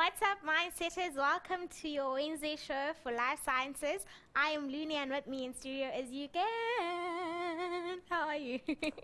What's up, Mindsetters? Welcome to your Wednesday show for Life Sciences. I am Looney, and with me in studio is Yugen. How are you?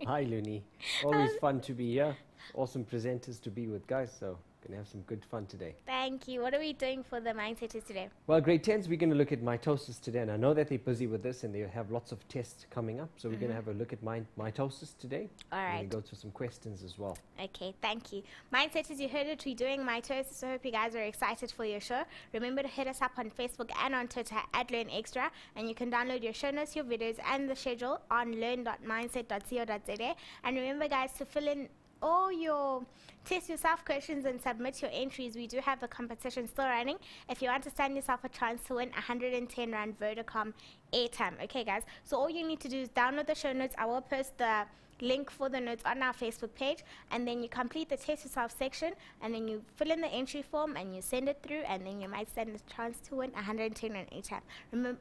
Hi, Looney. Always fun to be here. Awesome presenters to be with, guys. So, gonna have some good fun today. Thank you. What are we doing for the Mindsetters today? Well, grade 10s, we're going to look at mitosis today, and I know that they're busy with this and they have lots of tests coming up. So, we're going to have a look at mitosis today. All right. And go through some questions as well. Okay, thank you. Mindsetters, you heard it. We're doing mitosis. So, I hope you guys are excited for your show. Remember to hit us up on Facebook and on Twitter at LearnExtra. And you can download your show notes, your videos, and the schedule on learn.mindset.co.za. And remember, guys, to fill in all your test yourself questions and submit your entries. We do have a competition still running. If you want to stand yourself a chance to win 110 Rand Vodacom airtime. Okay, guys, so all you need to do is download the show notes. I will post the link for the notes on our Facebook page, and then you complete the test yourself section, and then you fill in the entry form and you send it through, and then you might stand a chance to win 110 Rand airtime.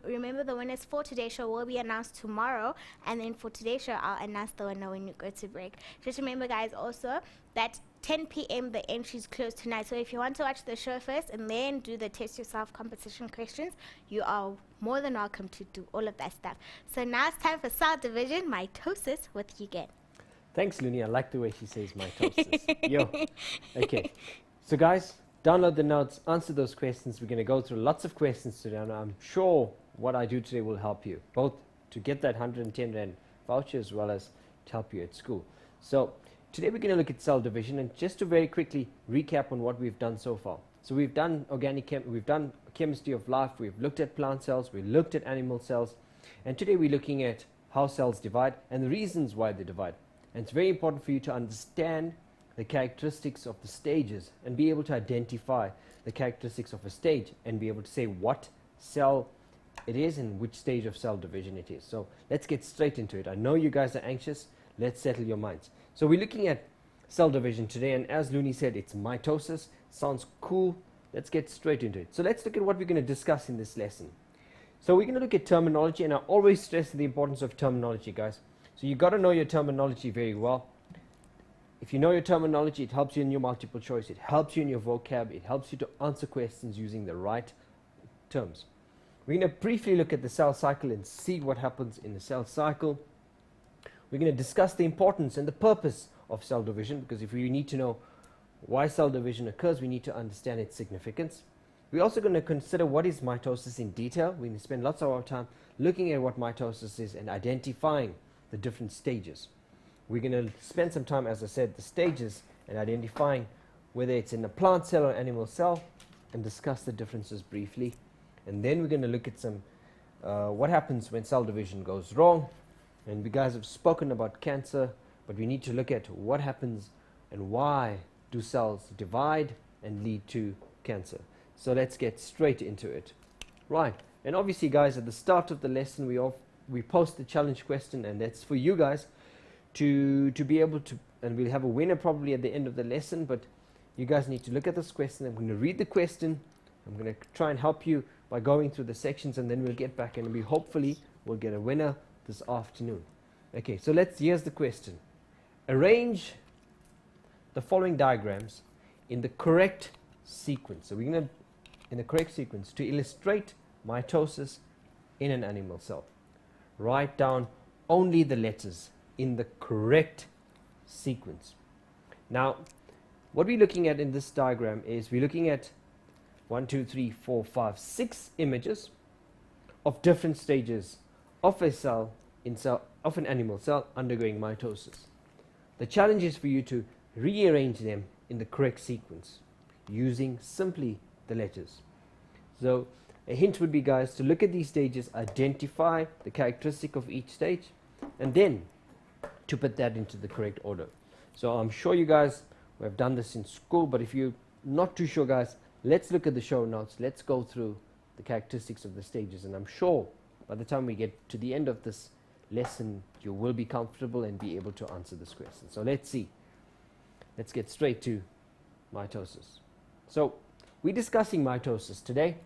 Remember, the winners for today's show will be announced tomorrow, and then for today's show I'll announce the winner when you go to break. Just remember, guys, also that 10 p.m. the entries close tonight. So if you want to watch the show first and then do the test yourself competition questions, you are more than welcome to do all of that stuff. So now it's time for cell division, mitosis with Yugen. Thanks, Looney. I like the way she says mitosis. Yo. Okay. So, guys, download the notes, answer those questions. We're going to go through lots of questions today, and I'm sure what I do today will help you, both to get that 110 Rand voucher as well as to help you at school. So, today we're going to look at cell division, and just to very quickly recap on what we've done so far. So we've done we've done chemistry of life, we've looked at plant cells, we looked at animal cells, and today we're looking at how cells divide and the reasons why they divide. And it's very important for you to understand the characteristics of the stages and be able to identify the characteristics of a stage and be able to say what cell it is and which stage of cell division it is. So let's get straight into it. I know you guys are anxious. Let's settle your minds. So we're looking at cell division today, and as Looney said, it's mitosis. Sounds cool. Let's get straight into it. So let's look at what we're going to discuss in this lesson. So we're going to look at terminology, and I always stress the importance of terminology, guys. So you've got to know your terminology very well. If you know your terminology, it helps you in your multiple choice. It helps you in your vocab. It helps you to answer questions using the right terms. We're going to briefly look at the cell cycle and see what happens in the cell cycle. We're going to discuss the importance and the purpose of cell division, because if we need to know why cell division occurs, we need to understand its significance. We're also going to consider what is mitosis in detail. We're going to spend lots of our time looking at what mitosis is and identifying the different stages. We're going to spend some time, as I said, the stages and identifying whether it's in a plant cell or animal cell, and discuss the differences briefly. And then we're going to look at some what happens when cell division goes wrong. And we guys have spoken about cancer, but we need to look at what happens and why do cells divide and lead to cancer. So let's get straight into it. Right, and obviously, guys, at the start of the lesson we post the challenge question, and that's for you guys to be able to, and we'll have a winner probably at the end of the lesson, but you guys need to look at this question. I'm going to read the question. I'm going to try and help you by going through the sections, and then we'll get back and we hopefully will get a winner this afternoon. Okay, so here's the question. Arrange the following diagrams in the correct sequence. So we're going to, in the correct sequence, to illustrate mitosis in an animal cell. Write down only the letters in the correct sequence. Now, what we're looking at in this diagram is we're looking at 1, 2, 3, 4, 5, 6 images of different stages of a cell of an animal cell undergoing mitosis. The challenge is for you to rearrange them in the correct sequence using simply the letters. So a hint would be, guys, to look at these stages, identify the characteristic of each stage, and then to put that into the correct order. So I'm sure you guys have done this in school, but if you're not too sure, guys, let's look at the show notes. Let's go through the characteristics of the stages, and I'm sure by the time we get to the end of this lesson, you will be comfortable and be able to answer this question. So let's see. Let's get straight to mitosis. So we're discussing mitosis today,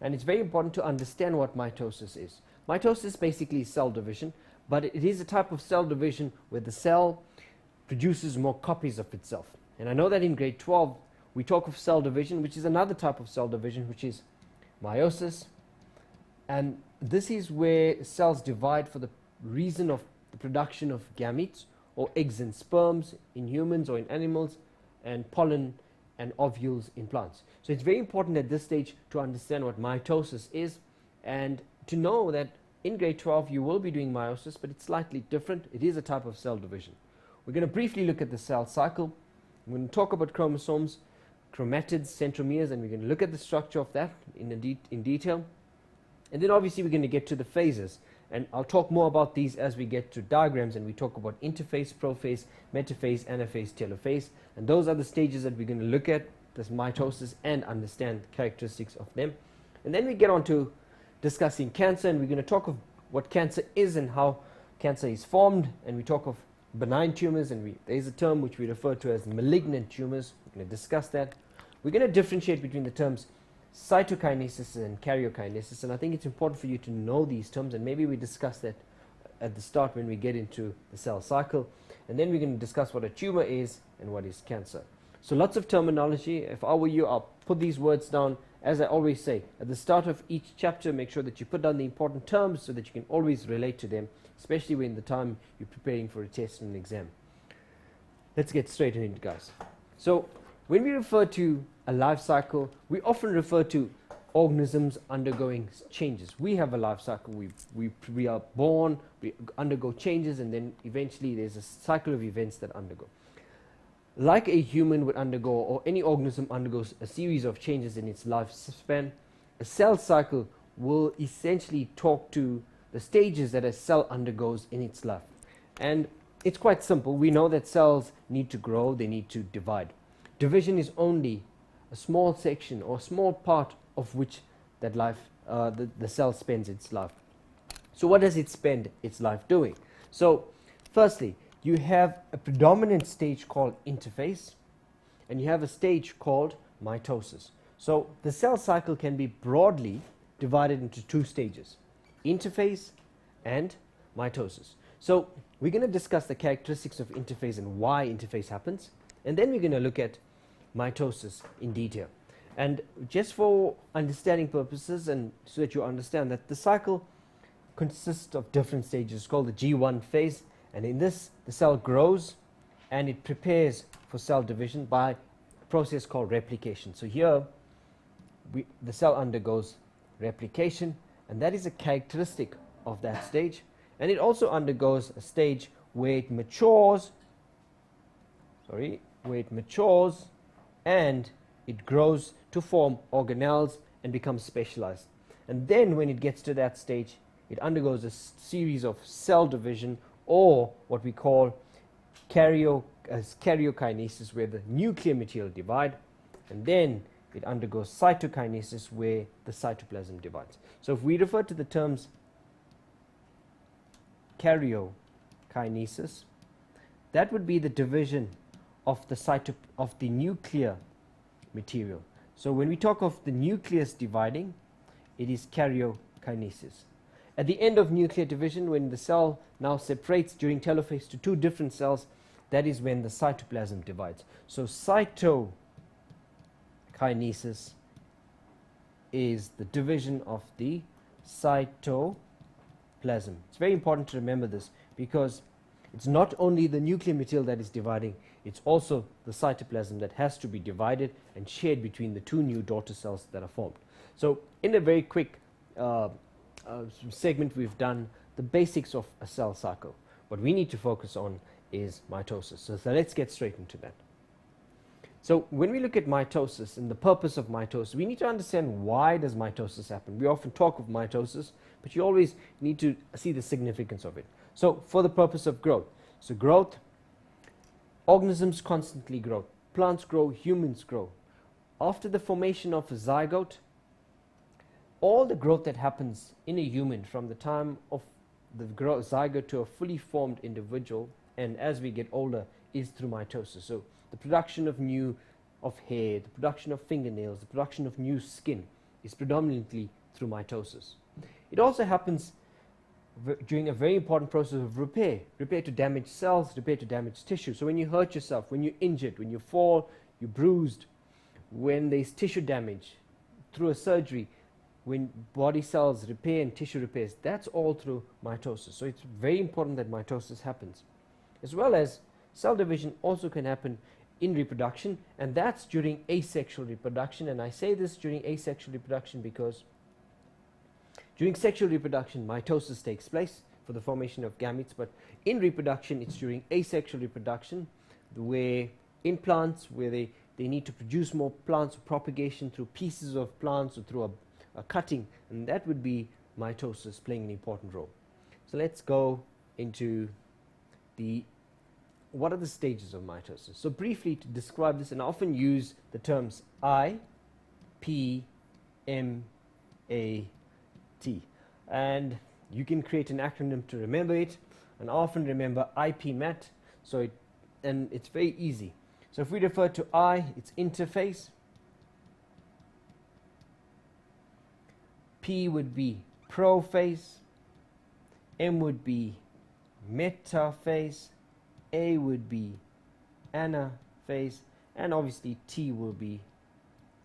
and it's very important to understand what mitosis is. Mitosis basically is cell division, but it is a type of cell division where the cell produces more copies of itself. And I know that in grade 12 we talk of cell division, which is another type of cell division, which is meiosis. And this is where cells divide for the reason of the production of gametes, or eggs and sperms in humans or in animals, and pollen and ovules in plants. So it's very important at this stage to understand what mitosis is, and to know that in grade 12 you will be doing meiosis, but it's slightly different. It is a type of cell division. We're going to briefly look at the cell cycle. We're going to talk about chromosomes, chromatids, centromeres, and we're going to look at the structure of that in detail. And then obviously we're going to get to the phases, and I'll talk more about these as we get to diagrams, and we talk about interphase, prophase, metaphase, anaphase, telophase, and those are the stages that we're going to look at this mitosis and understand characteristics of them. And then we get on to discussing cancer, and we're going to talk of what cancer is and how cancer is formed, and we talk of benign tumors, and there's a term which we refer to as malignant tumors. We're going to discuss that. We're going to differentiate between the terms cytokinesis and karyokinesis, and I think it's important for you to know these terms, and maybe we discuss that at the start when we get into the cell cycle. And then we're going to discuss what a tumor is and what is cancer. So lots of terminology. If I were you, I'll put these words down. As I always say, at the start of each chapter, make sure that you put down the important terms so that you can always relate to them, especially when the time you're preparing for a test and an exam. Let's get straight into it, guys. So when we refer to a life cycle, we often refer to organisms undergoing changes. We have a life cycle. We are born, we undergo changes, and then eventually there's a cycle of events that undergo. Like a human would undergo, or any organism undergoes a series of changes in its lifespan, a cell cycle will essentially talk to the stages that a cell undergoes in its life. And it's quite simple. We know that cells need to grow, they need to divide. Division is only a small section or a small part of which that life, the cell spends its life. So what does it spend its life doing? So firstly, you have a predominant stage called interphase, and you have a stage called mitosis. So the cell cycle can be broadly divided into two stages, interphase and mitosis. So we're going to discuss the characteristics of interphase and why interphase happens, and then we're going to look at mitosis in detail. And just for understanding purposes, and so that you understand that the cycle consists of different stages called the G1 phase, and in this the cell grows and it prepares for cell division by a process called replication. So here the cell undergoes replication, and that is a characteristic of that stage, and it also undergoes a stage where it matures and it grows to form organelles and becomes specialized. And then when it gets to that stage, it undergoes a series of cell division, or what we call karyokinesis, where the nuclear material divide, and then it undergoes cytokinesis, where the cytoplasm divides. So if we refer to the terms karyokinesis, that would be the division of the nuclear material. So when we talk of the nucleus dividing, it is karyokinesis. At the end of nuclear division, when the cell now separates during telophase to two different cells, that is when the cytoplasm divides. So cytokinesis is the division of the cytoplasm. It's very important to remember this, because it's not only the nuclear material that is dividing, it's also the cytoplasm that has to be divided and shared between the two new daughter cells that are formed. So in a very quick segment, we've done the basics of a cell cycle. What we need to focus on is mitosis. So let's get straight into that. So when we look at mitosis and the purpose of mitosis, we need to understand why does mitosis happen. We often talk of mitosis, but you always need to see the significance of it. So for the purpose of growth. So growth, organisms constantly grow. Plants grow, humans grow. After the formation of a zygote, all the growth that happens in a human from the time of the zygote to a fully formed individual, and as we get older, is through mitosis. So the production of hair, the production of fingernails, the production of new skin is predominantly through mitosis. It also happens during a very important process of repair to damaged cells, repair to damaged tissue. So when you hurt yourself, when you're injured, when you fall, you're bruised, when there's tissue damage through a surgery, when body cells repair and tissue repairs, that's all through mitosis. So it's very important that mitosis happens. As well as cell division also can happen in reproduction, and that's during asexual reproduction. And I say this during asexual reproduction because during sexual reproduction mitosis takes place for the formation of gametes, but in reproduction it's during asexual reproduction, where in plants where they need to produce more plants, or propagation through pieces of plants or through a cutting, and that would be mitosis playing an important role. So let's go into what are the stages of mitosis. So briefly to describe this, and I often use the terms I, P, M, A, T, and you can create an acronym to remember it, and I often remember IPMAT, and it's very easy. So if we refer to I, it's interphase. P would be prophase. M would be metaphase. A would be anaphase. And obviously T will be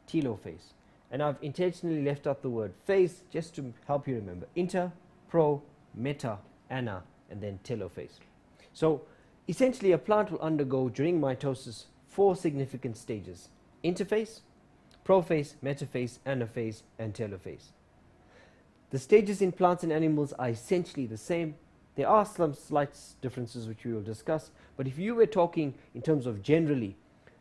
telophase. And I've intentionally left out the word phase just to help you remember. Inter, pro, meta, ana, and then telophase. So essentially a plant will undergo during mitosis 4 significant stages: interphase, prophase, metaphase, anaphase, and telophase. The stages in plants and animals are essentially the same. There are some slight differences which we will discuss, but if you were talking in terms of generally,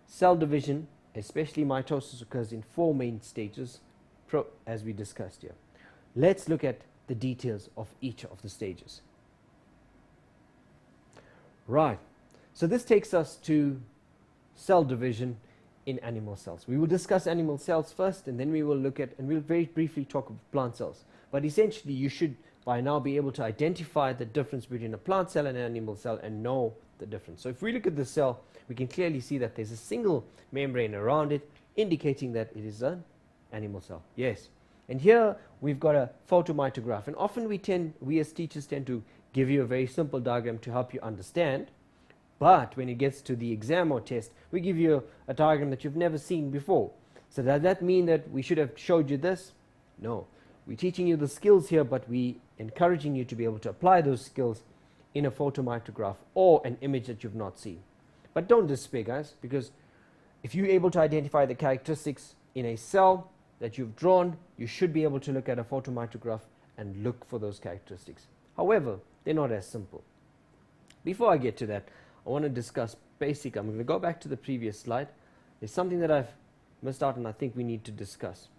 cell division, especially mitosis, occurs in 4 main stages, as we discussed here. Let's look at the details of each of the stages. Right, so this takes us to cell division in animal cells. We will discuss animal cells first, and then we will look at, and we'll very briefly talk about plant cells. But essentially you should by now be able to identify the difference between a plant cell and an animal cell and know the difference. So if we look at the cell, we can clearly see that there's a single membrane around it, indicating that it is an animal cell. Yes. And here we've got a photomytograph, and often we as teachers tend to give you a very simple diagram to help you understand, but when it gets to the exam or test, we give you a diagram that you've never seen before. So does that mean that we should have showed you this? No. We're teaching you the skills here, but we encouraging you to be able to apply those skills in a photomytograph or an image that you've not seen. But don't despair, guys, because if you're able to identify the characteristics in a cell that you've drawn, you should be able to look at a photomytograph and look for those characteristics. However, they're not as simple. Before I get to that, I want to discuss basic. I'm going to go back to the previous slide. There's something that I've missed out and I think we need to discuss.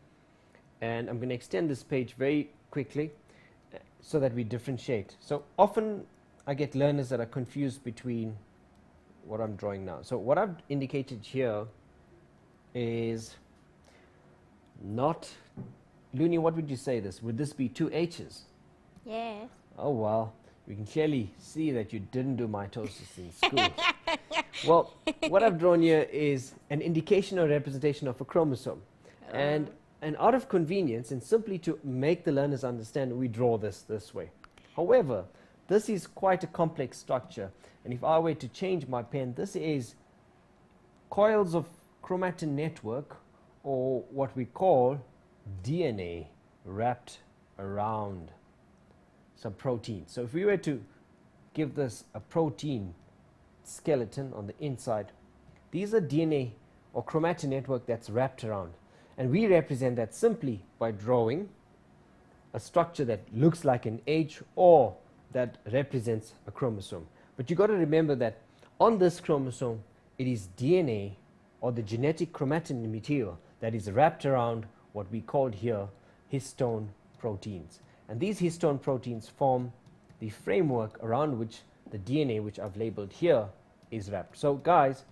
And I'm going to extend this page very quickly so that we differentiate. So often I get learners that are confused between what I'm drawing now. So what I've indicated here is not, Looney, what would you say this? Would this be 2 H's? Yes. Oh, well, you can clearly see that you didn't do mitosis in school. Well, what I've drawn here is an indication or representation of a chromosome. And out of convenience and simply to make the learners understand, we draw this way. However, this is quite a complex structure, and if I were to change my pen, this is coils of chromatin network, or what we call DNA wrapped around some protein. So if we were to give this a protein skeleton on the inside, these are DNA or chromatin network that's wrapped around. And we represent that simply by drawing a structure that looks like an H or that represents a chromosome. But you got to remember that on this chromosome, it is DNA or the genetic chromatin material that is wrapped around what we called here histone proteins. And these histone proteins form the framework around which the DNA, which I've labeled here, is wrapped. So guys,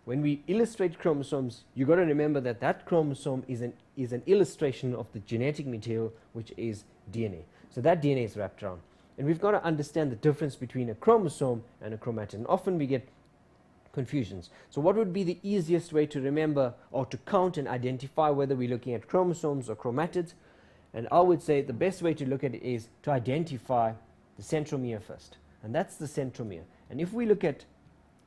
when we illustrate chromosomes, you got to remember that that chromosome is an illustration of the genetic material, which is DNA. So that DNA is wrapped around. And we've got to understand the difference between a chromosome and a chromatin. Often we get confusions. So what would be the easiest way to remember or to count and identify whether we're looking at chromosomes or chromatids? And I would say the best way to look at it is to identify the centromere first. And that's the centromere. And if we look at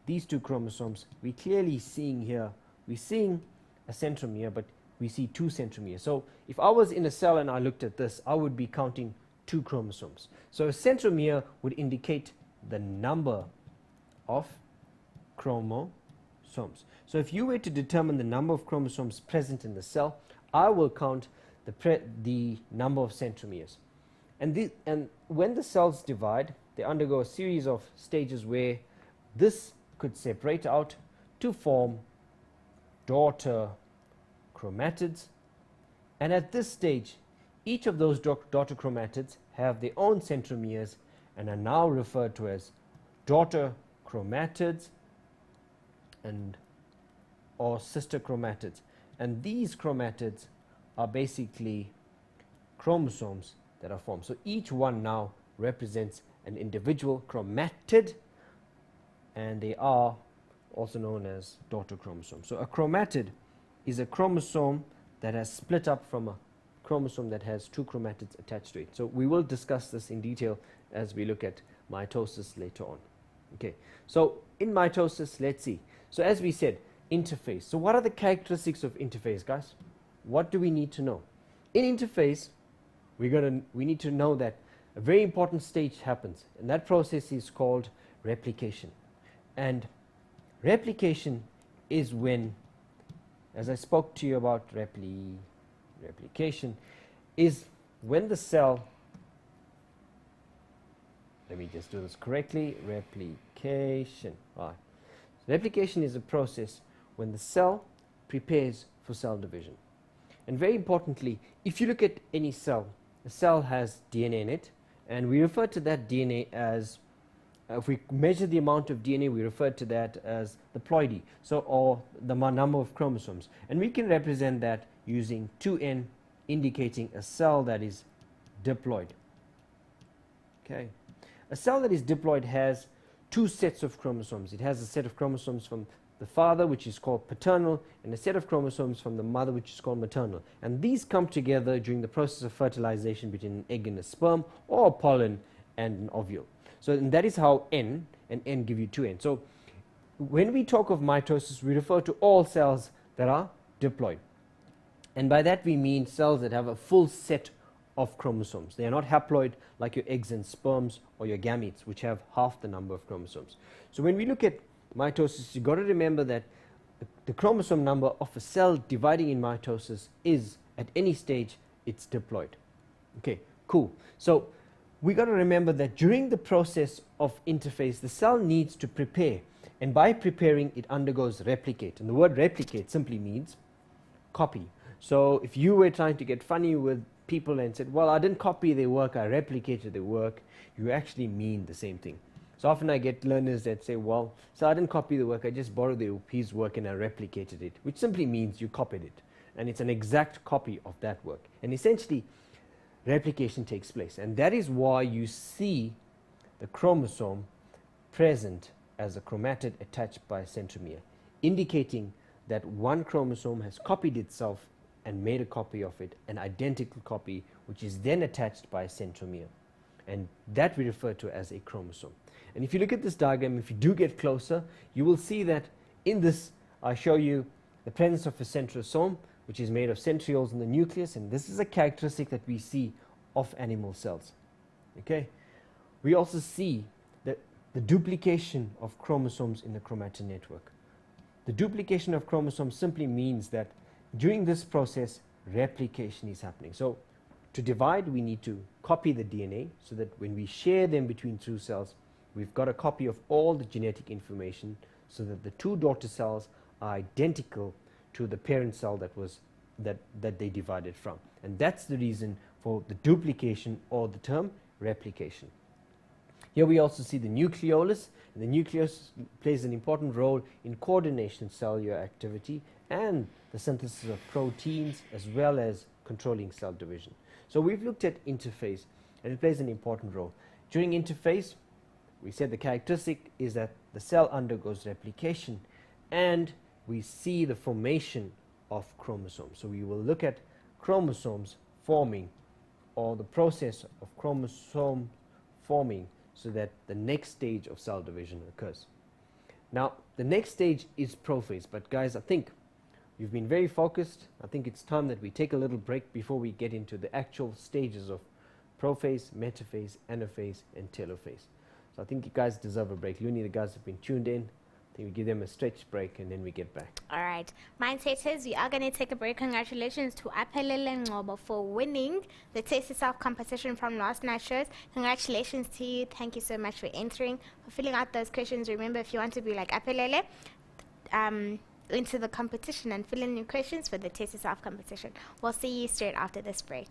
these 2 chromosomes, we're clearly seeing here, we're seeing a centromere, but we see 2 centromeres. So if I was in a cell and I looked at this, I would be counting 2 chromosomes. So a centromere would indicate the number of chromosomes. So if you were to determine the number of chromosomes present in the cell, I will count the number of centromeres. And when the cells divide, they undergo a series of stages where this could separate out to form daughter chromatids. And at this stage, each of those daughter chromatids have their own centromeres and are now referred to as daughter chromatids or sister chromatids. And these chromatids are basically chromosomes that are formed. So each one now represents an individual chromatid, and they are also known as daughter chromosomes. So a chromatid is a chromosome that has split up from a chromosome that has 2 chromatids attached to it. So we will discuss this in detail as we look at mitosis later on. Okay, so in mitosis, let's see. So as we said, interphase. So what are the characteristics of interphase, guys? What do we need to know? In interphase, we need to know that a very important stage happens, and that process is called replication. And replication is when, as I spoke to you about replication, is when the cell, let me just do this correctly, replication. Right. Replication is a process when the cell prepares for cell division. And very importantly, if you look at any cell, a cell has DNA in it, and we refer to that DNA as, if we measure the amount of DNA, we refer to that as the ploidy, so, or the number of chromosomes. And we can represent that using 2n, indicating a cell that is diploid. Okay. A cell that is diploid has 2 sets of chromosomes. It has a set of chromosomes from the father, which is called paternal, and a set of chromosomes from the mother, which is called maternal. And these come together during the process of fertilization between an egg and a sperm, or pollen and an ovule. So and that is how N and N give you 2N. So when we talk of mitosis, we refer to all cells that are diploid. And by that we mean cells that have a full set of chromosomes. They are not haploid like your eggs and sperms or your gametes, which have half the number of chromosomes. So when we look at mitosis, you've got to remember that the chromosome number of a cell dividing in mitosis is, at any stage, it's diploid. Okay, cool. So we got to remember that during the process of interphase, the cell needs to prepare, and by preparing, it undergoes replicate. And the word replicate simply means copy. So if you were trying to get funny with people and said, well, I didn't copy their work, I replicated their work, you actually mean the same thing. So often I get learners that say, well, so I didn't copy the work, I just borrowed his work and I replicated it, which simply means you copied it. And it's an exact copy of that work. And essentially, replication takes place. And that is why you see the chromosome present as a chromatid attached by a centromere, indicating that one chromosome has copied itself and made a copy of it, an identical copy, which is then attached by a centromere. And that we refer to as a chromosome. And if you look at this diagram, if you do get closer, you will see that in this, I show you the presence of a centrosome, which is made of centrioles in the nucleus, and this is a characteristic that we see of animal cells. Okay? We also see that the duplication of chromosomes in the chromatin network. The duplication of chromosomes simply means that during this process, replication is happening. So to divide, we need to copy the DNA so that when we share them between 2 cells, we've got a copy of all the genetic information so that the 2 daughter cells are identical to the parent cell that they divided from. And that's the reason for the duplication, or the term replication. Here we also see the nucleolus, and the nucleus plays an important role in coordination of cellular activity and the synthesis of proteins, as well as controlling cell division. So we've looked at interphase, and it plays an important role. During interphase, we said the characteristic is that the cell undergoes replication, and we see the formation of chromosomes. So we will look at chromosomes forming, or the process of chromosome forming, so that the next stage of cell division occurs. Now, the next stage is prophase, but guys, I think You've been very focused. I think it's time that we take a little break before we get into the actual stages of prophase, metaphase, anaphase, and telophase. So I think you guys deserve a break. Looney, the guys have been tuned in. I think we give them a stretch break and then we get back. All right. Mindsetters, we are going to take a break. Congratulations to Aphelele Ngobo for winning the Taste Yourself competition from last night's shows. Congratulations to you. Thank you so much for entering, for filling out those questions. Remember, if you want to be like Aphelele, into the competition and fill in your questions for the Taste Yourself competition. We'll see you straight after this break.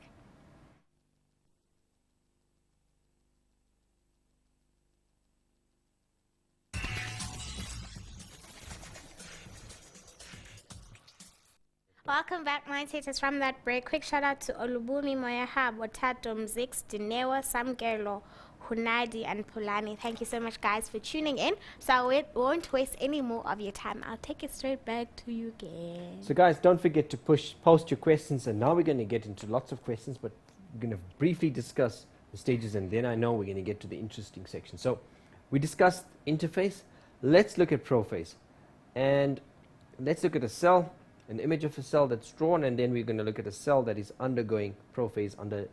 Welcome back, Mindsetters, from that break. Quick shout out to Olubumi Moyahab, Watato Mzix, Dinewa, Samgelo, Hunadi, and Pulani. Thank you so much, guys, for tuning in. So I won't waste any more of your time. I'll take it straight back to you again. So guys, don't forget to post your questions, and now we're going to get into lots of questions, but we're going to briefly discuss the stages, and then I know we're going to get to the interesting section. So we discussed interphase. Let's look at prophase, and let's look at a cell, an image of a cell that's drawn, and then we're going to look at a cell that is undergoing prophase under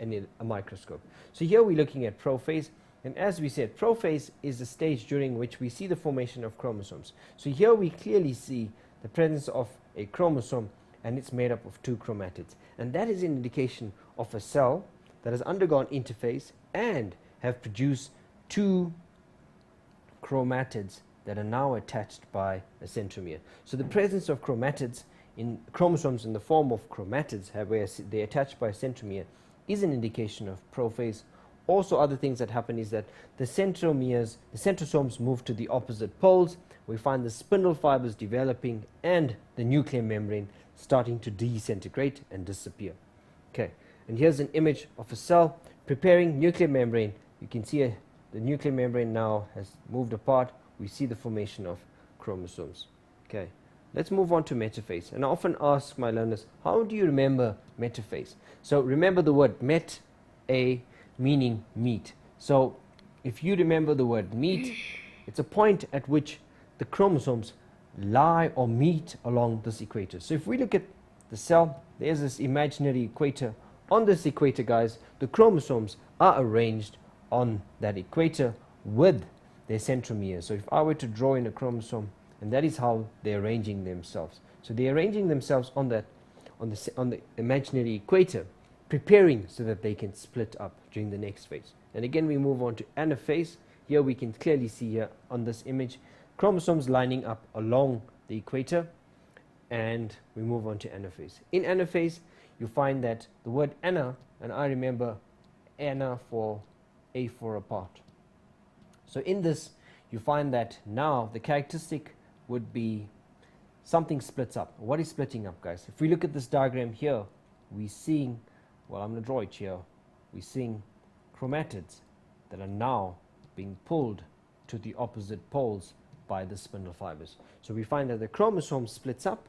a microscope. So here we're looking at prophase, and as we said, prophase is the stage during which we see the formation of chromosomes. So here we clearly see the presence of a chromosome, and it's made up of 2 chromatids, and that is an indication of a cell that has undergone interphase and have produced 2 chromatids that are now attached by a centromere. So the presence of chromatids in chromosomes in the form of chromatids, where they're attached by a centromere, is an indication of prophase. Also, other things that happen is that the centrosomes move to the opposite poles. We find the spindle fibers developing and the nuclear membrane starting to disintegrate and disappear. Okay, and here's an image of a cell preparing nuclear membrane. You can see the nuclear membrane now has moved apart. We see the formation of chromosomes. Okay, let's move on to metaphase. And I often ask my learners, how do you remember metaphase? So remember the word met, meaning meet. So if you remember the word meet, it's a point at which the chromosomes lie or meet along this equator. So if we look at the cell, there's this imaginary equator. On this equator, guys, the chromosomes are arranged on that equator with their centromere. So if I were to draw in a chromosome, and that is how they're arranging themselves. So they're arranging themselves on the imaginary equator, preparing so that they can split up during the next phase. And again, we move on to anaphase. Here we can clearly see here on this image chromosomes lining up along the equator, and we move on to anaphase. In anaphase, you find that the word ana, and I remember ana for A for apart. So in this, you find that now the characteristic would be something splits up. What is splitting up, guys? If we look at this diagram here, we're seeing, well, I'm going to draw it here. We're seeing chromatids that are now being pulled to the opposite poles by the spindle fibers. So we find that the chromosome splits up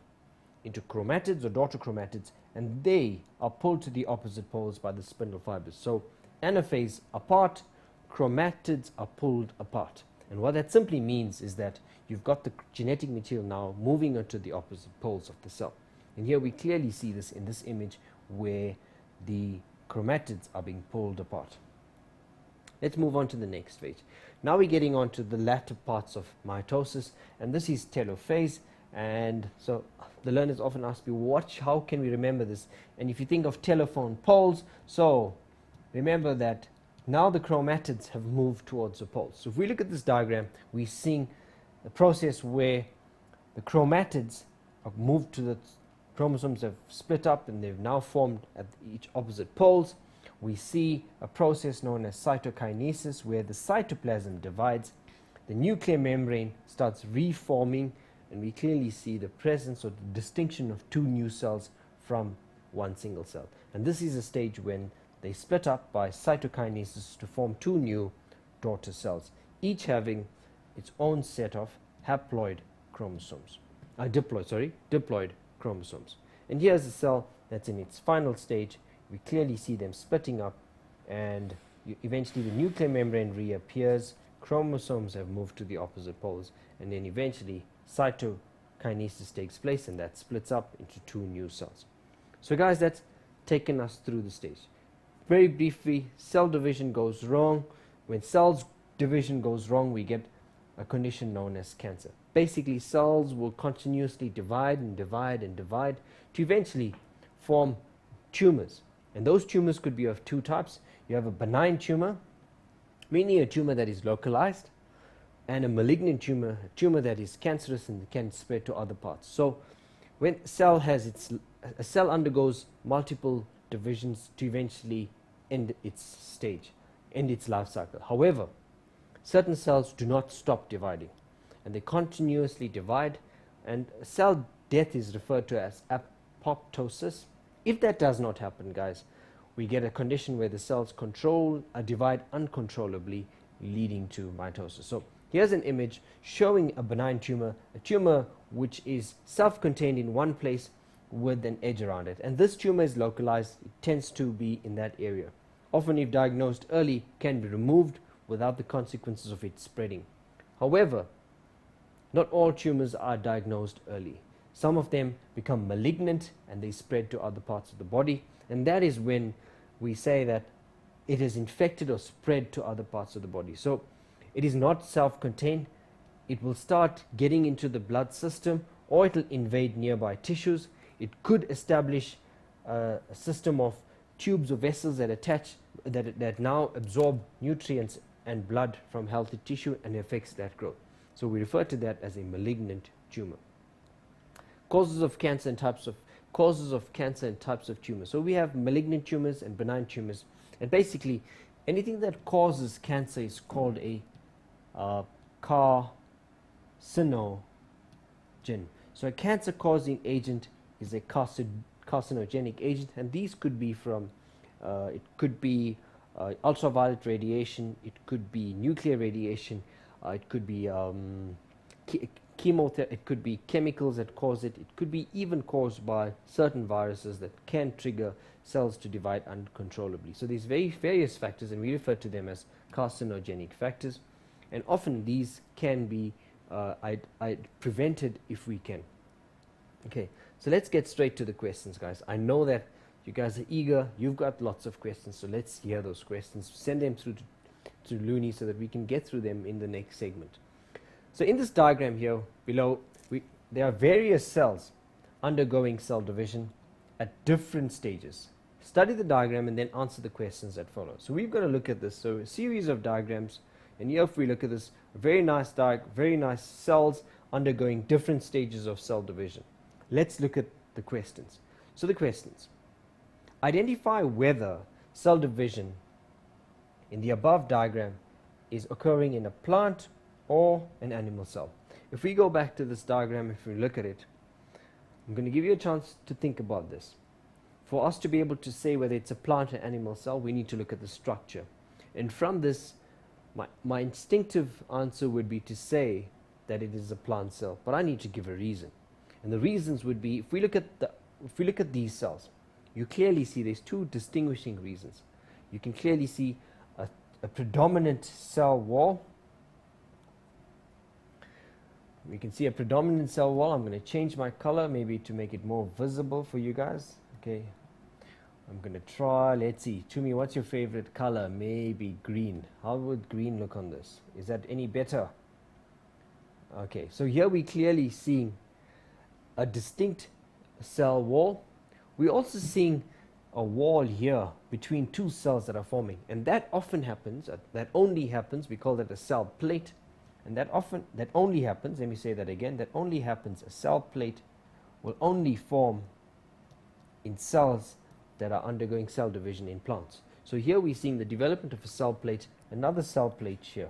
into chromatids or daughter chromatids, and they are pulled to the opposite poles by the spindle fibers. So anaphase apart, chromatids are pulled apart. And what that simply means is that you've got the genetic material now moving onto the opposite poles of the cell. And here we clearly see this in this image where the chromatids are being pulled apart. Let's move on to the next phase. Now we're getting on to the latter parts of mitosis, and this is telophase. And so the learners often ask me, how can we remember this? And if you think of telephone poles, so remember that now the chromatids have moved towards the poles. So if we look at this diagram, we're seeing the process where the chromatids have moved to the chromosomes, have split up, and they've now formed at each opposite poles. We see a process known as cytokinesis, where the cytoplasm divides, the nuclear membrane starts reforming, and we clearly see the presence or the distinction of 2 new cells from one single cell. And this is a stage when they split up by cytokinesis to form 2 new daughter cells, each having its own set of haploid chromosomes, diploid chromosomes. And here's a cell that's in its final stage. We clearly see them splitting up, and eventually the nuclear membrane reappears, chromosomes have moved to the opposite poles, and then eventually cytokinesis kinesis takes place, and that splits up into 2 new cells. So guys, that's taken us through the stage. Very briefly, cell division goes wrong. When cells division goes wrong, we get a condition known as cancer. Basically, cells will continuously divide and divide and divide to eventually form tumors. And those tumors could be of 2 types. You have a benign tumor, meaning a tumor that is localized, and a malignant tumor, a tumor that is cancerous and can spread to other parts. So when a cell undergoes multiple divisions to eventually end its life cycle. However, certain cells do not stop dividing, and they continuously divide, and cell death is referred to as apoptosis. If that does not happen, guys, we get a condition where the cells divide uncontrollably, leading to mitosis. So here's an image showing a benign tumor, a tumor which is self-contained in one place with an edge around it. And this tumor is localized. It tends to be in that area. Often, if diagnosed early, can be removed without the consequences of it spreading. However, not all tumors are diagnosed early. Some of them become malignant and they spread to other parts of the body, and that is when we say that it is infected or spread to other parts of the body. So it is not self-contained. It will start getting into the blood system, or it will invade nearby tissues. It could establish a system of tubes or vessels that attach that now absorb nutrients and blood from healthy tissue and affects that growth. So we refer to that as a malignant tumor. Causes of cancer and types of tumors. So we have malignant tumors and benign tumors, and basically anything that causes cancer is called a carcinogen. So a cancer-causing agent is a carcinogenic agent, and these could be from ultraviolet radiation, it could be nuclear radiation, it could be chemotherapy, it could be chemicals that cause it, it could be even caused by certain viruses that can trigger cells to divide uncontrollably. So these various factors, and we refer to them as carcinogenic factors, and often these can be prevented if we can. Okay, so let's get straight to the questions, guys. I know that you guys are eager, you've got lots of questions, so let's hear those questions. Send them through to Looney so that we can get through them in the next segment. So in this diagram here below, there are various cells undergoing cell division at different stages. Study the diagram and then answer the questions that follow. So we've got to look at this. So a series of diagrams, and here if we look at this, very nice cells undergoing different stages of cell division. Let's look at the questions. So the questions. Identify whether cell division in the above diagram is occurring in a plant or an animal cell. If we go back to this diagram, if we look at it, I'm going to give you a chance to think about this. For us to be able to say whether it's a plant or animal cell, we need to look at the structure. And from this, my instinctive answer would be to say that it is a plant cell, but I need to give a reason. And the reasons would be, if we look at these cells, you clearly see there's 2 distinguishing reasons. You can clearly see a predominant cell wall. We can see a predominant cell wall. I'm going to change my color maybe to make it more visible for you guys. Okay, I'm going to try, let's see, Tumi, what's your favorite color? Maybe green. How would green look on this? Is that any better? Okay, so here we clearly seeing a distinct cell wall. We're also seeing a wall here between 2 cells that are forming, and that often happens, that only happens, we call that a cell plate, and that only happens, let me say that again, that only happens, a cell plate will only form in cells that are undergoing cell division in plants. So here we're seeing the development of a cell plate, another cell plate here.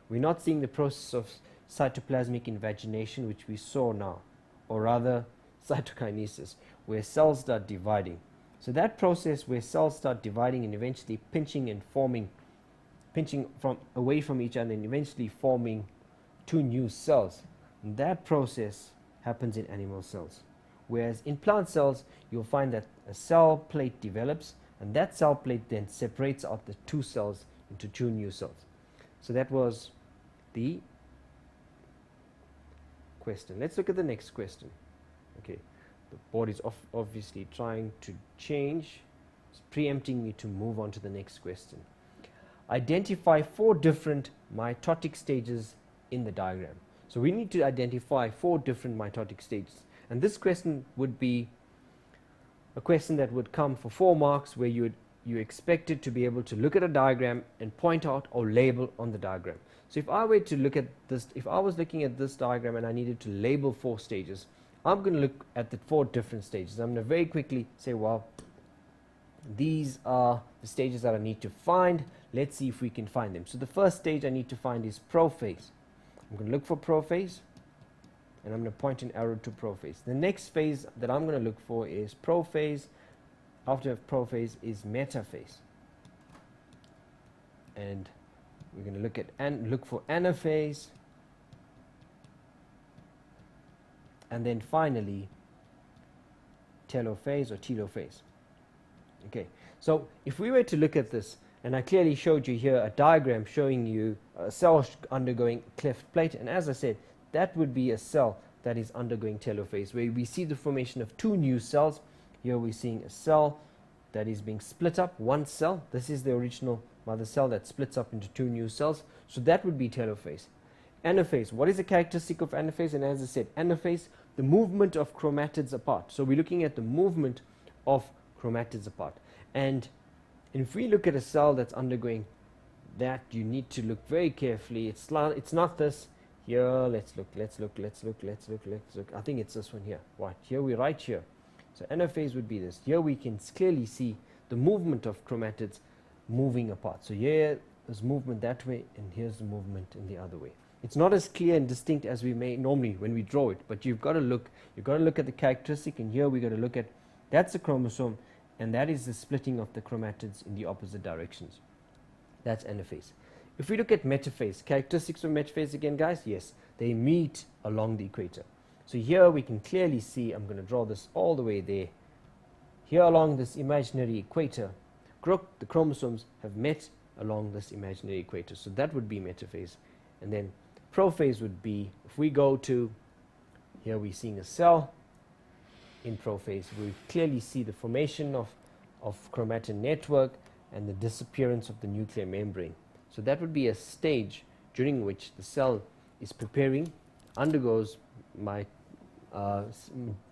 We're not seeing the process of cytoplasmic invagination, which we saw now, or rather cytokinesis, where cells start dividing. So that process where cells start dividing and eventually pinching from away from each other and eventually forming 2 new cells, and that process happens in animal cells. Whereas in plant cells, you'll find that a cell plate develops, and that cell plate then separates out the 2 cells into 2 new cells. So that was the question. Let's look at the next question. Okay, the board is obviously trying to change. It's preempting me to move on to the next question. Identify 4 different mitotic stages in the diagram. So we need to identify 4 different mitotic stages. And this question would be a question that would come for 4 marks, where you expected to be able to look at a diagram and point out or label on the diagram. So if I were to look at this, if I was looking at this diagram and I needed to label 4 stages, I'm going to look at the 4 different stages. I'm going to very quickly say, well, these are the stages that I need to find. Let's see if we can find them. So the first stage I need to find is prophase. I'm going to look for prophase, and I'm going to point an arrow to prophase. The next phase that I'm going to look for is prophase. After prophase is metaphase, and we're going to look at look for anaphase, and then finally telophase or telophase. Okay, so if we were to look at this, and I clearly showed you here a diagram showing you a cell undergoing cleft plate, and as I said, that would be a cell that is undergoing telophase, where we see the formation of 2 new cells. Here we're seeing a cell that is being split up, 1 cell. This is the original mother cell that splits up into 2 new cells. So that would be telophase. Anaphase, what is the characteristic of anaphase? And as I said, anaphase, the movement of chromatids apart. So we're looking at the movement of chromatids apart. And if we look at a cell that's undergoing that, you need to look very carefully. It's not this. Here, let's look. I think it's this one here. Right, here we're right here. So anaphase would be this. Here we can clearly see the movement of chromatids moving apart. So here there's movement that way, and here's the movement in the other way. It's not as clear and distinct as we may normally when we draw it, but you've got to look at the characteristic, and here we've got to look at, that's a chromosome, and that is the splitting of the chromatids in the opposite directions. That's anaphase. If we look at metaphase, characteristics of metaphase again, guys, yes, they meet along the equator. So here we can clearly see, I'm going to draw this all the way there. Here along this imaginary equator, the chromosomes have met along this imaginary equator. So that would be metaphase. And then prophase would be, if we go to, here we're seeing a cell in prophase, we clearly see the formation of chromatin network and the disappearance of the nuclear membrane. So that would be a stage during which the cell is preparing, undergoes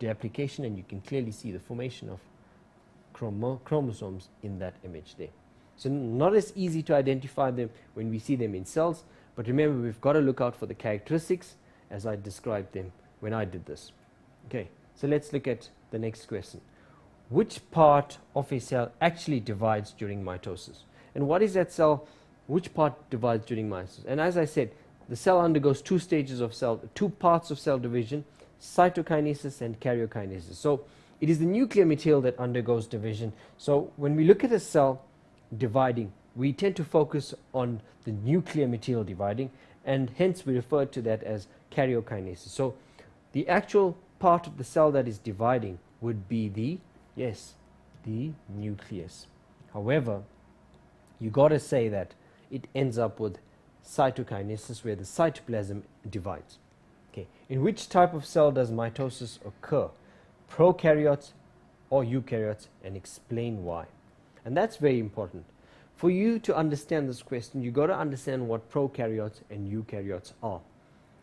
replication, and you can clearly see the formation of chromosomes in that image there. So not as easy to identify them when we see them in cells, but remember, we've got to look out for the characteristics as I described them when I did this. Okay, so let's look at the next question. Which part of a cell actually divides during mitosis? And what is that cell? Which part divides during mitosis? And as I said, the cell undergoes 2 parts of cell division, cytokinesis and karyokinesis. So it is the nuclear material that undergoes division. So when we look at a cell dividing, we tend to focus on the nuclear material dividing, and hence we refer to that as karyokinesis. So the actual part of the cell that is dividing would be the nucleus. However, you got to say that it ends up with cytokinesis, where the cytoplasm divides. Okay, in which type of cell does mitosis occur? Prokaryotes or eukaryotes, and explain why. And that's very important. For you to understand this question, you got to understand what prokaryotes and eukaryotes are.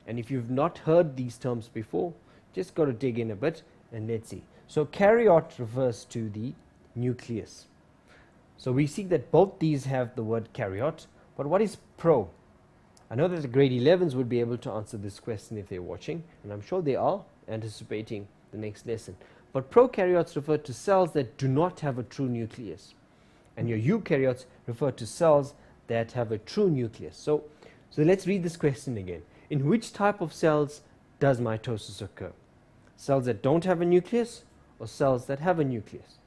And if you've not heard these terms before, just got to dig in a bit and let's see. So karyote refers to the nucleus. So we see that both these have the word karyote, but what is pro? I know that the grade 11s would be able to answer this question if they're watching, and I'm sure they are anticipating the next lesson. But prokaryotes refer to cells that do not have a true nucleus, and your eukaryotes refer to cells that have a true nucleus. So let's read this question again. In which type of cells does mitosis occur? Cells that don't have a nucleus or cells that have a nucleus?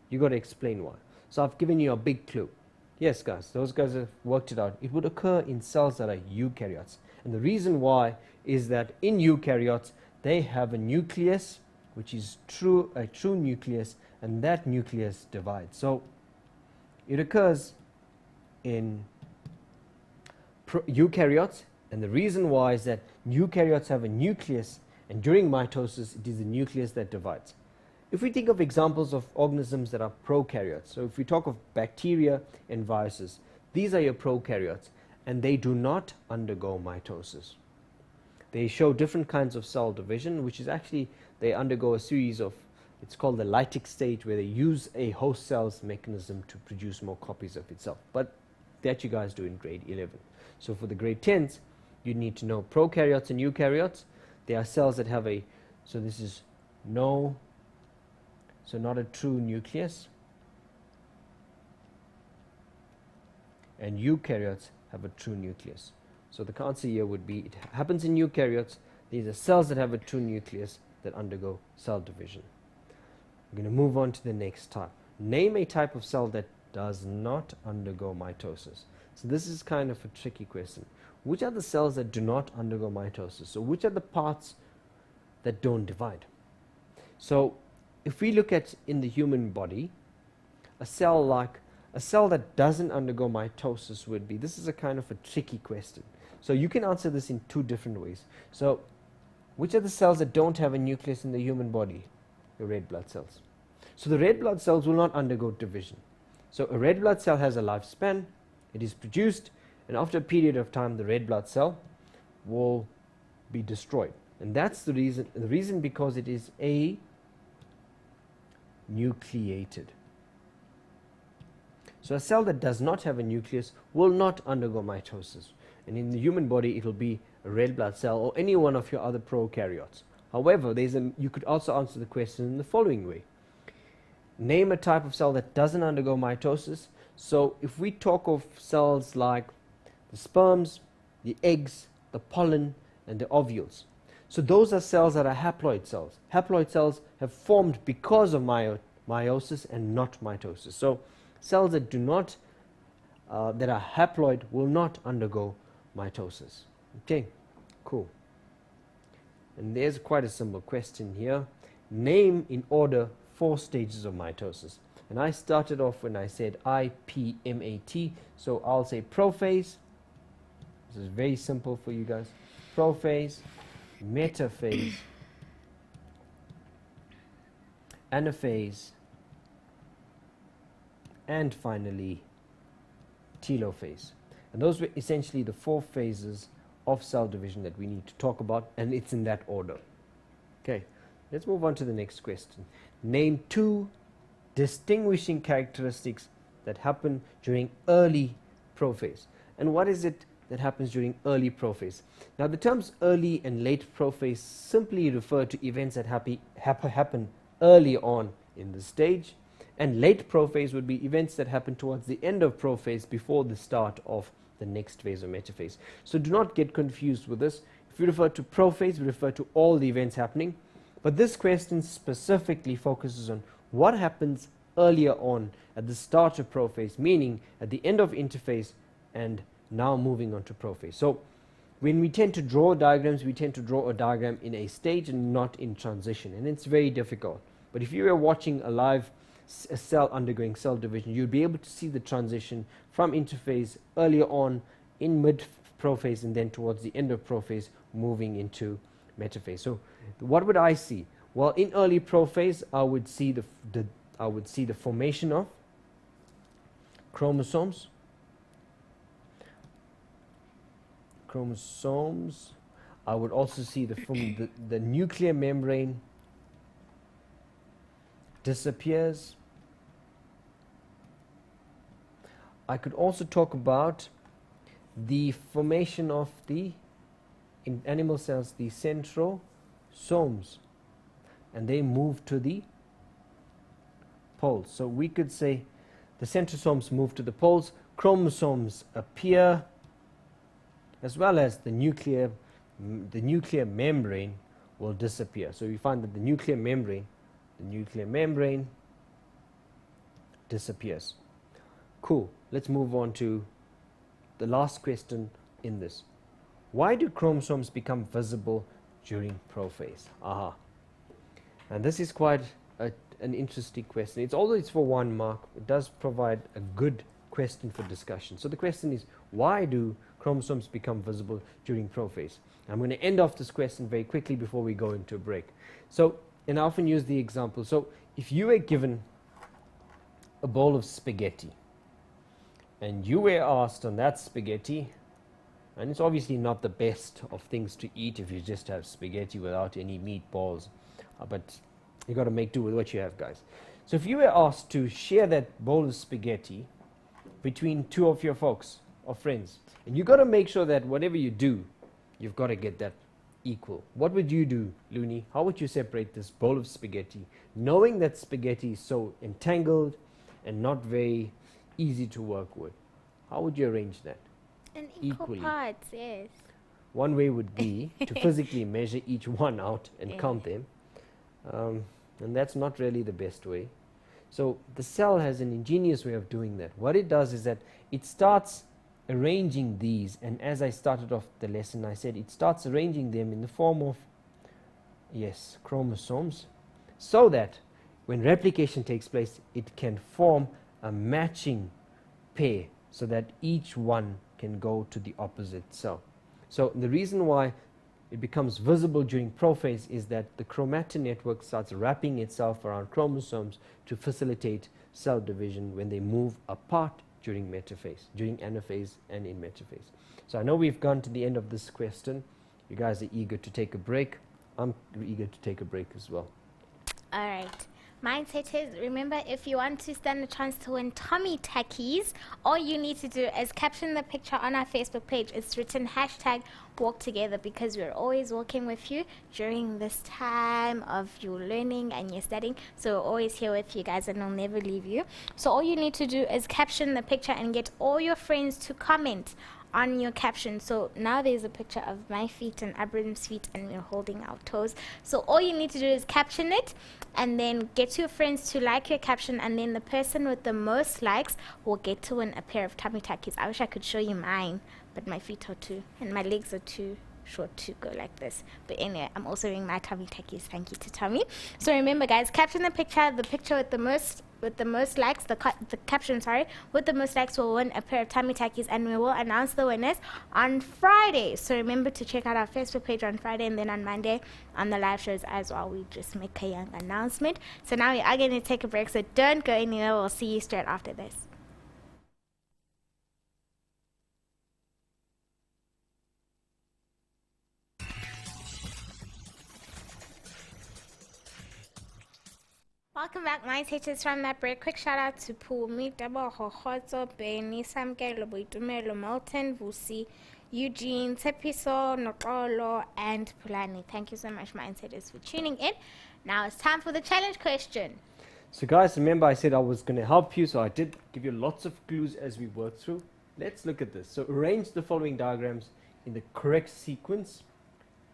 You got to explain why. So I've given you a big clue. Yes, guys, those guys have worked it out. It would occur in cells that are eukaryotes. And the reason why is that in eukaryotes, they have a nucleus, which is a true nucleus, and that nucleus divides. So it occurs in eukaryotes, and the reason why is that eukaryotes have a nucleus, And during mitosis, it is the nucleus that divides. If we think of examples of organisms that are prokaryotes, so if we talk of bacteria and viruses, these are your prokaryotes, and they do not undergo mitosis. They show different kinds of cell division, which is actually, they undergo a series of, it's called the lytic stage, where they use a host cell's mechanism to produce more copies of itself. But that you guys do in grade 11. So for the grade 10s, you need to know prokaryotes and eukaryotes. They are cells that have a, so this is no, so not a true nucleus. And eukaryotes have a true nucleus. So the answer here would be, it happens in eukaryotes. These are cells that have a true nucleus that undergo cell division. We're going to move on to the next type. Name a type of cell that does not undergo mitosis. So this is kind of a tricky question. Which are the cells that do not undergo mitosis? So which are the parts that don't divide? So if we look at in the human body, a cell that doesn't undergo mitosis would be, this is a kind of a tricky question. So you can answer this in two different ways. So which are the cells that don't have a nucleus in the human body? The red blood cells. So the red blood cells will not undergo division. So a red blood cell has a lifespan, it is produced, and after a period of time the red blood cell will be destroyed. And that's the reason because it is a nucleated. So a cell that does not have a nucleus will not undergo mitosis. And in the human body it will be a red blood cell or any one of your other prokaryotes. However, you could also answer the question in the following way. Name a type of cell that doesn't undergo mitosis. So if we talk of cells like the sperms, the eggs, the pollen, and the ovules. So those are cells that are haploid cells. Haploid cells have formed because of meiosis and not mitosis. So cells that do not, that are haploid will not undergo mitosis. Okay, cool. And there's quite a simple question here. Name in order 4 stages of mitosis. And I started off when I said IPMAT. So I'll say prophase. This is very simple for you guys. Prophase, metaphase, anaphase, and finally telophase. And those were essentially the 4 phases of cell division that we need to talk about, and it's in that order. Okay, let's move on to the next question. Name 2 distinguishing characteristics that happen during early prophase. And what is it that happens during early prophase? Now the terms early and late prophase simply refer to events that happen early on in the stage, and late prophase would be events that happen towards the end of prophase before the start of the next phase or metaphase. So do not get confused with this. If we refer to prophase, we refer to all the events happening, but this question specifically focuses on what happens earlier on at the start of prophase, meaning at the end of interphase and now moving on to prophase. So when we tend to draw diagrams, we tend to draw a diagram in a stage and not in transition, and it's very difficult. But if you were watching a cell undergoing cell division, you'll be able to see the transition from interphase earlier on in mid prophase and then towards the end of prophase moving into metaphase. So what would I see? Well, in early prophase I would see the formation of chromosomes. I would also see the nuclear membrane disappears. I could also talk about the formation of in animal cells, the centrosomes, and they move to the poles. So we could say the centrosomes move to the poles, chromosomes appear, as well as the nuclear membrane will disappear. So we find that the nuclear membrane disappears. Cool. Let's move on to the last question in this. Why do chromosomes become visible during prophase? And this is quite an interesting question. Although it's for 1 mark, it does provide a good question for discussion. So the question is, why do chromosomes become visible during prophase. I'm going to end off this question very quickly before we go into a break. So, and I often use the example. So, if you were given a bowl of spaghetti and you were asked on that spaghetti, and it's obviously not the best of things to eat if you just have spaghetti without any meatballs, but you got to make do with what you have, guys. So if you were asked to share that bowl of spaghetti between two of your folks or friends, and you got to make sure that whatever you do, you've got to get that equal. What would you do, Looney? How would you separate this bowl of spaghetti, knowing that spaghetti is so entangled and not very easy to work with? How would you arrange that? In equal parts, yes. One way would be to physically measure each one out and count them. And that's not really the best way. So the cell has an ingenious way of doing that. What it does is that it starts arranging these, and as I started off the lesson, I said it starts arranging them in the form of, yes, chromosomes, so that when replication takes place, it can form a matching pair so that each one can go to the opposite cell. So the reason why it becomes visible during prophase is that the chromatin network starts wrapping itself around chromosomes to facilitate cell division when they move apart during metaphase, during anaphase and in metaphase. So I know we've gone to the end of this question. You guys are eager to take a break. I'm eager to take a break as well. All right. Mindset is, remember, if you want to stand a chance to win tummy tackies, all you need to do is caption the picture on our Facebook page. It's written #WalkTogether, because we're always walking with you during this time of your learning and your studying. So we're always here with you guys and we'll never leave you. So all you need to do is caption the picture and get all your friends to comment on your caption. So now there's a picture of my feet and Abram's feet and we're holding our toes. So all you need to do is caption it and then get your friends to like your caption, and then the person with the most likes will get to win a pair of tummy tackies. I wish I could show you mine, but my feet are too, and my legs are too short to go like this. But anyway, I'm also wearing my tummy tackies. Thank you to Tommy. So remember, guys, caption the picture with the most likes, the caption, sorry, with the most likes will win a pair of tummy tackies, and we will announce the winners on Friday. So remember to check out our Facebook page on Friday, and then on Monday on the live shows as well, we just make a young announcement. So now we are going to take a break, so don't go anywhere. We'll see you straight after this. Welcome back, my teachers, from that break. Quick shout out to Pumi, Dabo, Hohozo, Benny, Samkelo, Boitumelo, Melton, Vusi, Eugene, Tepiso, Nokolo, and Pulani. Thank you so much, mindsetters, for tuning in. Now it's time for the challenge question. So guys, remember I said I was going to help you, so I did give you lots of clues as we worked through. Let's look at this. So arrange the following diagrams in the correct sequence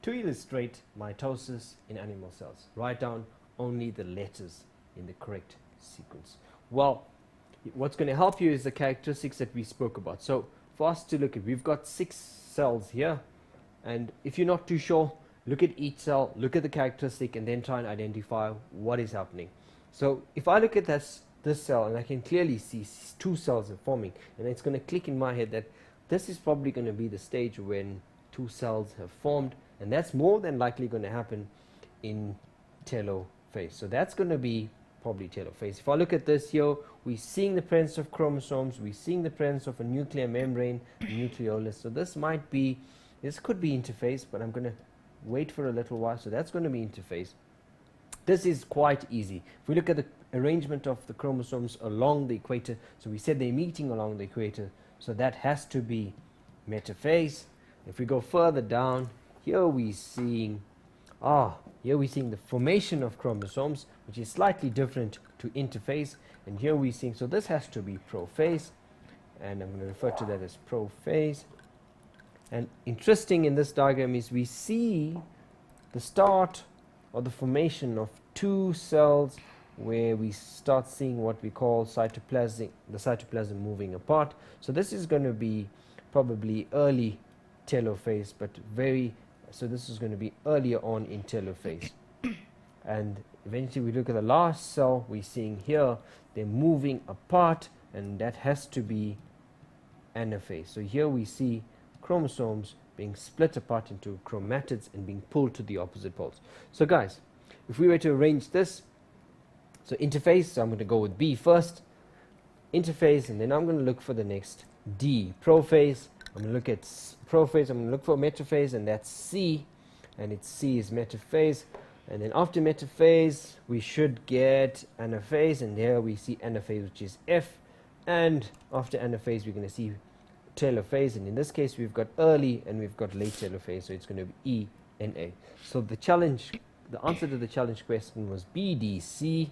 to illustrate mitosis in animal cells. Write down only the letters in the correct sequence. Well, what's going to help you is the characteristics that we spoke about. So for us to look at, we've got 6 cells here, and if you're not too sure, look at each cell, look at the characteristic, and then try and identify what is happening. So if I look at this cell, and I can clearly see 2 cells are forming, and it's going to click in my head that this is probably going to be the stage when 2 cells have formed, and that's more than likely going to happen in telophase. So that's going to be probably telophase. If I look at this here, we're seeing the presence of chromosomes, we're seeing the presence of a nuclear membrane, nucleolus. So this could be interphase, but I'm going to wait for a little while. So that's going to be interphase. This is quite easy. If we look at the arrangement of the chromosomes along the equator, so we said they're meeting along the equator, so that has to be metaphase. If we go further down, here we're seeing the formation of chromosomes, which is slightly different to interphase, and here we're seeing, so this has to be prophase, and I'm going to refer to that as prophase. And interesting in this diagram is we see the start or the formation of 2 cells where we start seeing what we call the cytoplasm moving apart. So this is going to be probably early telophase, but so this is going to be earlier on in telophase. And eventually we look at the last cell, we're seeing here they're moving apart, and that has to be anaphase. So here we see chromosomes being split apart into chromatids and being pulled to the opposite poles. So guys, if we were to arrange this, so interphase, so I'm going to go with B first, interphase, and then I'm going to look for the next D, prophase. I'm going to look at prophase, I'm going to look for metaphase, and that's C, and it's C is metaphase. And then after metaphase, we should get anaphase, and there we see anaphase, which is F. And after anaphase, we're going to see telophase, and in this case, we've got early and we've got late telophase, so it's going to be E and A. So the answer to the challenge question was B, D, C,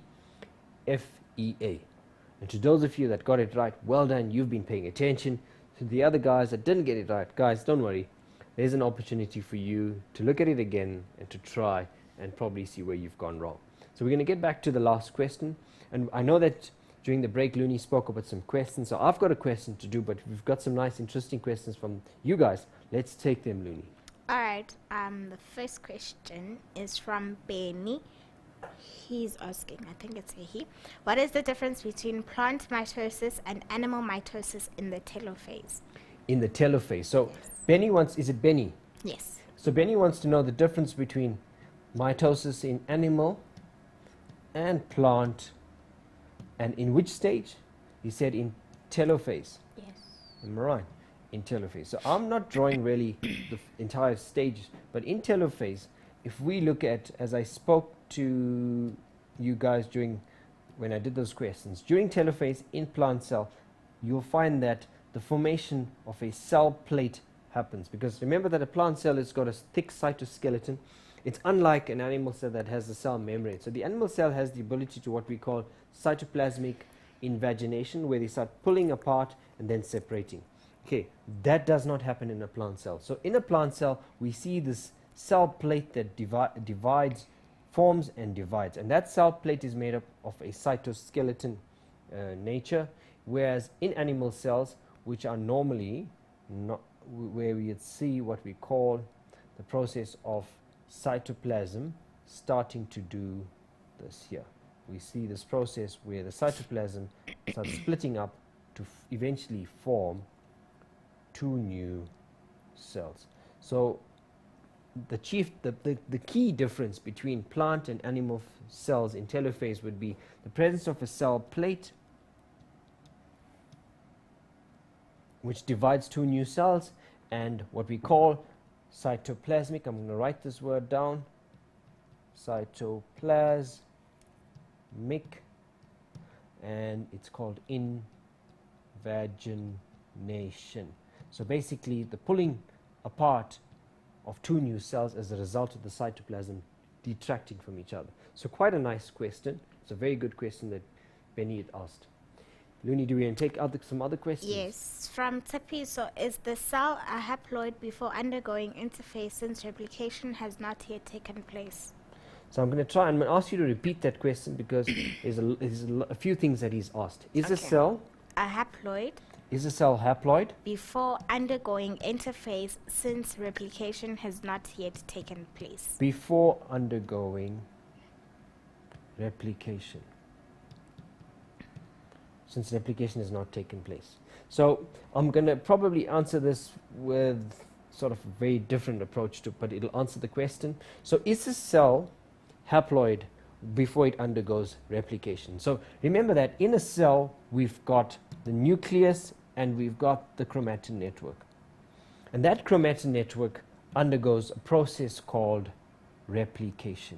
F, E, A. And to those of you that got it right, well done, you've been paying attention. To the other guys that didn't get it right, guys, don't worry. There's an opportunity for you to look at it again and to try and probably see where you've gone wrong. So we're going to get back to the last question. And I know that during the break, Looney spoke about some questions. So I've got a question to do, but we've got some nice, interesting questions from you guys. Let's take them, Looney. All right. The first question is from Benny. He's asking, I think it's a he. What is the difference between plant mitosis and animal mitosis in the telophase? In the telophase. So Yes. Benny wants, is it Benny? Yes. So Benny wants to know the difference between mitosis in animal and plant, and in which stage? He said in telophase. Yes. Am I right? In telophase. So I'm not drawing really the entire stages, but in telophase, if we look at, as I spoke to you guys when I did those questions, during telophase in plant cell, you'll find that the formation of a cell plate happens, because remember that a plant cell has got a thick cytoskeleton. It's unlike an animal cell that has a cell membrane. So the animal cell has the ability to what we call cytoplasmic invagination, where they start pulling apart and then separating. Okay, that does not happen in a plant cell. So in a plant cell, we see this cell plate that forms and divides, and that cell plate is made up of a cytoskeleton nature, whereas in animal cells, which are normally not where we would see what we call the process of cytoplasm starting to do this here. We see this process where the cytoplasm starts splitting up to eventually form two new cells. So the key difference between plant and animal cells in telophase would be the presence of a cell plate which divides two new cells, and what we call cytoplasmic, I'm going to write this word down, cytoplasmic, and it's called invagination. So basically the pulling apart of two new cells as a result of the cytoplasm detracting from each other. So quite a nice question. It's a very good question that Benny had asked. Looney, do we want to take some other questions? Yes, from Tippy. So is the cell a haploid before undergoing interphase since replication has not yet taken place? So I'm going to ask you to repeat that question, because there's a few things that he's asked. Is a cell a haploid haploid before undergoing interphase since replication has not yet taken place? before undergoing replication, since replication has not taken place? So I'm going to probably answer this with sort of a very different approach but it'll answer the question. So is a cell haploid before it undergoes replication? So remember that in a cell we've got the nucleus and we've got the chromatin network, and that chromatin network undergoes a process called replication.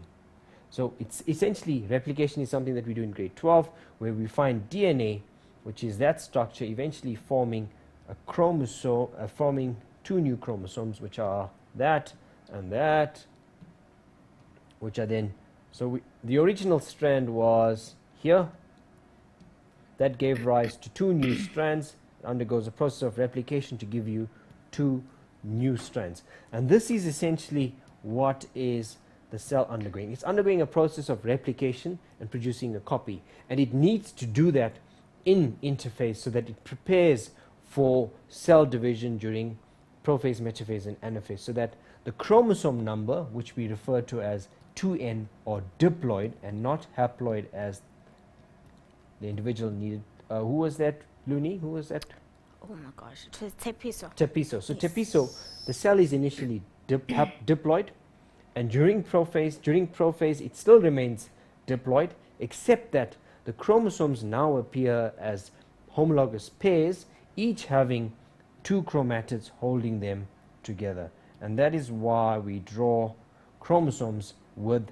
So it's essentially, replication is something that we do in grade 12, where we find DNA, which is that structure, eventually forming a chromosome, forming two new chromosomes, which are that and that, which are then, so the original strand was here, that gave rise to two new strands. It undergoes a process of replication to give you two new strands, and this is essentially what is the cell undergoing. It's undergoing a process of replication and producing a copy, and it needs to do that in interphase so that it prepares for cell division during prophase, metaphase, and anaphase, so that the chromosome number, which we refer to as 2n or diploid and not haploid as the individual needed. Who was that, Looney? Who was that? Oh my gosh, it was tepiso. Tepiso. So Yes. tepiso, the cell is initially diploid, and during prophase, it still remains diploid, except that the chromosomes now appear as homologous pairs, each having 2 chromatids holding them together. And that is why we draw chromosomes with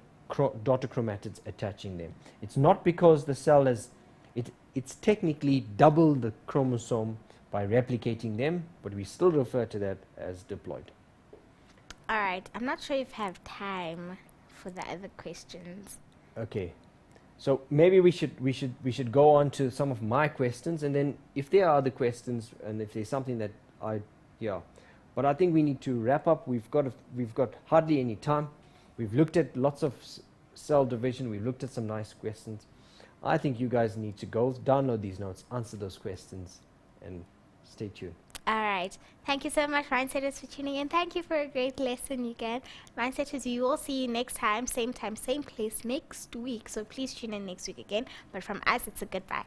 daughter chromatids attaching them. It's not because the cell is, it's technically double the chromosome by replicating them, but we still refer to that as diploid. All right, I'm not sure if I have time for the other questions. Okay, so maybe we should go on to some of my questions, and then if there are other questions, and if there's something that but I think we need to wrap up. We've got hardly any time. We've looked at lots of cell division. We've looked at some nice questions. I think you guys need to go download these notes, answer those questions, and stay tuned. All right. Thank you so much, Mindsetters, for tuning in. Thank you for a great lesson again. Mindsetters, we will see you next time, same place, next week. So please tune in next week again. But from us, it's a goodbye.